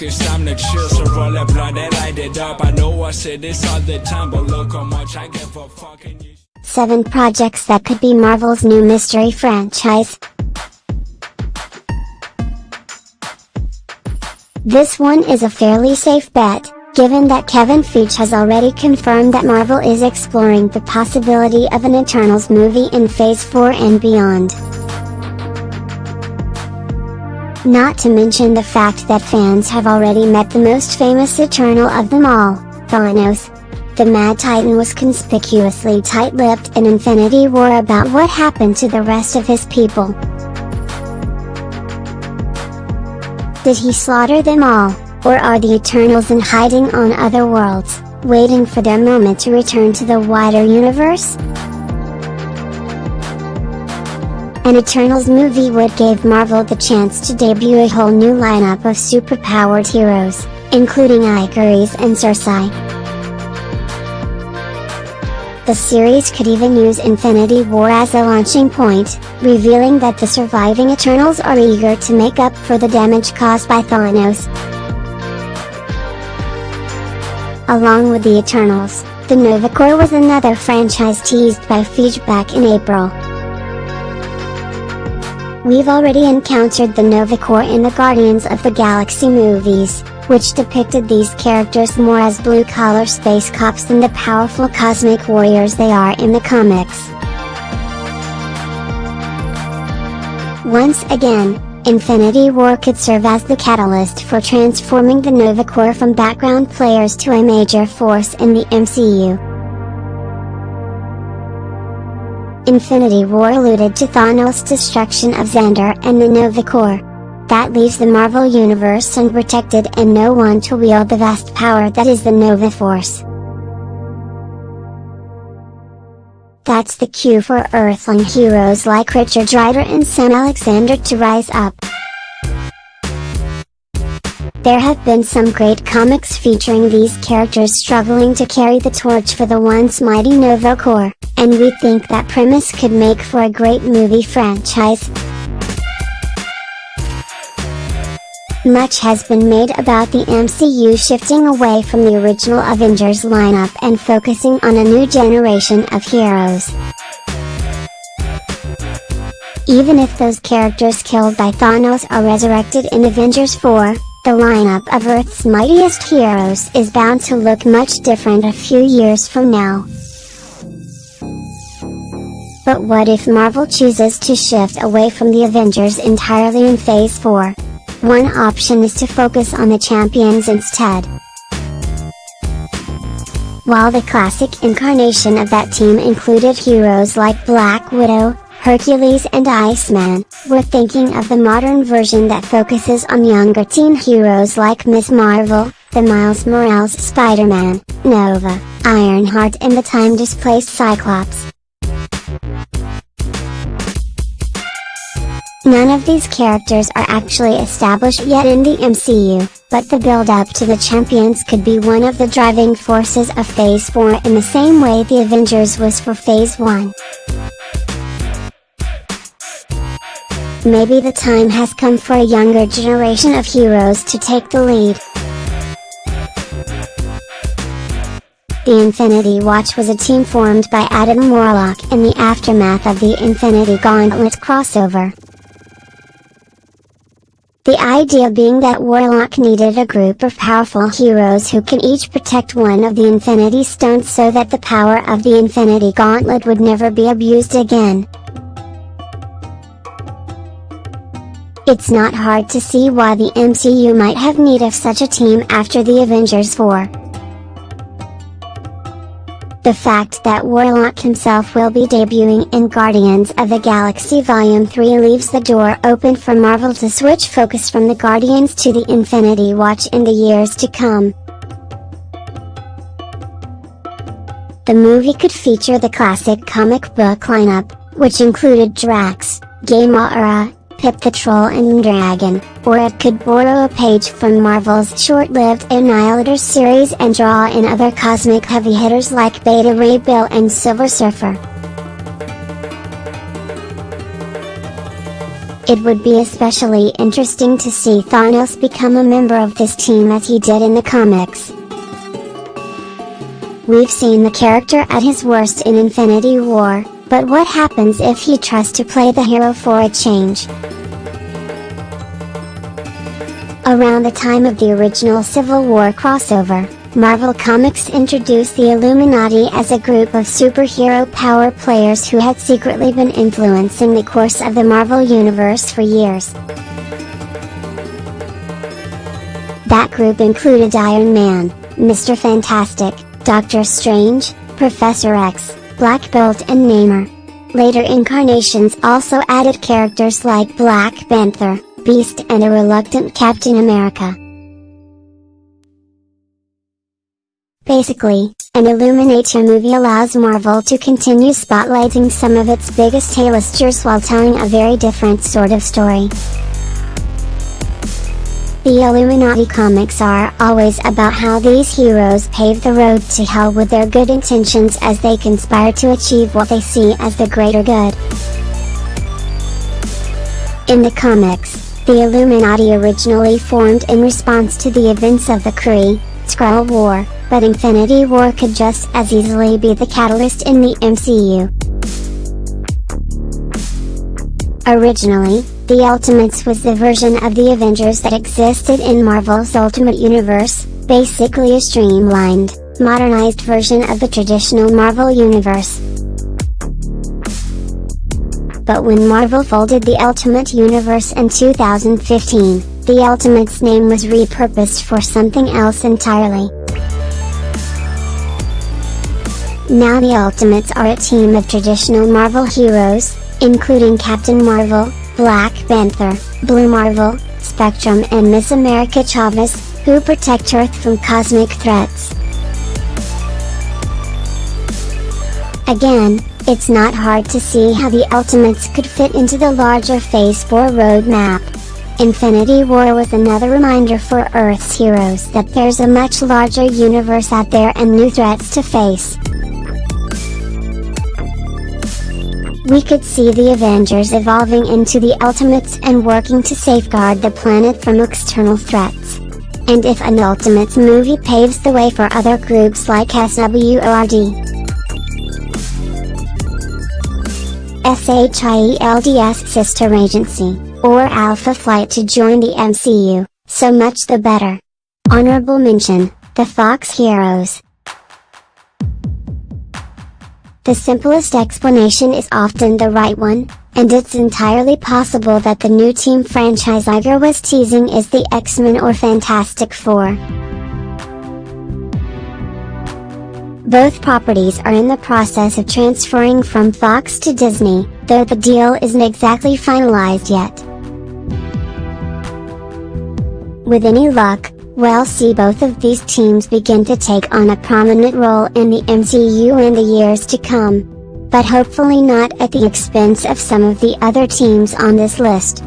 it's time to chill. So roll that blunt and light it up. I know I say this all the time, but look how much I give a fuck. 7 projects that could be Marvel's new mystery franchise. This one is a fairly safe bet, given that Kevin Feige has already confirmed that Marvel is exploring the possibility of an Eternals movie in Phase 4 and beyond. Not to mention the fact that fans have already met the most famous Eternal of them all, Thanos. The Mad Titan was conspicuously tight-lipped in Infinity War about what happened to the rest of his people. Did he slaughter them all, or are the Eternals in hiding on other worlds, waiting for their moment to return to the wider universe? An Eternals movie would give Marvel the chance to debut a whole new lineup of superpowered heroes, including Ikaris and Cersei. The series could even use Infinity War as a launching point, revealing that the surviving Eternals are eager to make up for the damage caused by Thanos. Along with the Eternals, the Nova Corps was another franchise teased by Feige back in April. We've already encountered the Nova Corps in the Guardians of the Galaxy movies, which depicted these characters more as blue-collar space cops than the powerful cosmic warriors they are in the comics. Once again, Infinity War could serve as the catalyst for transforming the Nova Corps from background players to a major force in the MCU. Infinity War alluded to Thanos' destruction of Xandar and the Nova Corps. That leaves the Marvel Universe unprotected and no one to wield the vast power that is the Nova Force. That's the cue for Earthling heroes like Richard Rider and Sam Alexander to rise up. There have been some great comics featuring these characters struggling to carry the torch for the once mighty Nova Corps, and we think that premise could make for a great movie franchise. Much has been made about the MCU shifting away from the original Avengers lineup and focusing on a new generation of heroes. Even if those characters killed by Thanos are resurrected in Avengers 4, the lineup of Earth's mightiest heroes is bound to look much different a few years from now. But what if Marvel chooses to shift away from the Avengers entirely in Phase 4? One option is to focus on the champions instead. While the classic incarnation of that team included heroes like Black Widow, Hercules and Iceman, we're thinking of the modern version that focuses on younger teen heroes like Ms. Marvel, the Miles Morales Spider-Man, Nova, Ironheart and the time-displaced Cyclops. None of these characters are actually established yet in the MCU, but the build-up to the champions could be one of the driving forces of Phase 4 in the same way the Avengers was for Phase 1. Maybe the time has come for a younger generation of heroes to take the lead. The Infinity Watch was a team formed by Adam Warlock in the aftermath of the Infinity Gauntlet crossover. The idea being that Warlock needed a group of powerful heroes who can each protect one of the Infinity Stones so that the power of the Infinity Gauntlet would never be abused again. It's not hard to see why the MCU might have need of such a team after the Avengers 4. The fact that Warlock himself will be debuting in Guardians of the Galaxy Volume 3 leaves the door open for Marvel to switch focus from the Guardians to the Infinity Watch in the years to come. The movie could feature the classic comic book lineup, which included Drax, Gamora, Pip the Troll and Dragon, or it could borrow a page from Marvel's short-lived Annihilator series and draw in other cosmic heavy hitters like Beta Ray Bill and Silver Surfer. It would be especially interesting to see Thanos become a member of this team as he did in the comics. We've seen the character at his worst in Infinity War, but what happens if he tries to play the hero for a change? Around the time of the original Civil War crossover, Marvel Comics introduced the Illuminati as a group of superhero power players who had secretly been influencing the course of the Marvel Universe for years. That group included Iron Man, Mr. Fantastic, Doctor Strange, Professor X, Black Bolt and Namor. Later incarnations also added characters like Black Panther, Beast and a reluctant Captain America. Basically, an Illuminator movie allows Marvel to continue spotlighting some of its biggest A-listers while telling a very different sort of story. The Illuminati comics are always about how these heroes pave the road to hell with their good intentions as they conspire to achieve what they see as the greater good. In the comics, the Illuminati originally formed in response to the events of the Kree-Skrull War, but Infinity War could just as easily be the catalyst in the MCU. Originally, the Ultimates was the version of the Avengers that existed in Marvel's Ultimate Universe, basically a streamlined, modernized version of the traditional Marvel Universe. But when Marvel folded the Ultimate Universe in 2015, the Ultimates name was repurposed for something else entirely. Now the Ultimates are a team of traditional Marvel heroes, including Captain Marvel, Black Panther, Blue Marvel, Spectrum and Miss America Chavez, who protect Earth from cosmic threats. Again, it's not hard to see how the Ultimates could fit into the larger Phase 4 roadmap. Infinity War was another reminder for Earth's heroes that there's a much larger universe out there and new threats to face. We could see the Avengers evolving into the Ultimates and working to safeguard the planet from external threats. And if an Ultimates movie paves the way for other groups like SWORD, SHIELD's sister agency, or Alpha Flight to join the MCU, so much the better. Honorable mention, the Fox Heroes. The simplest explanation is often the right one, and it's entirely possible that the new team franchise Iger was teasing is the X-Men or Fantastic Four. Both properties are in the process of transferring from Fox to Disney, though the deal isn't exactly finalized yet. With any luck, we'll see both of these teams begin to take on a prominent role in the MCU in the years to come. But hopefully not at the expense of some of the other teams on this list.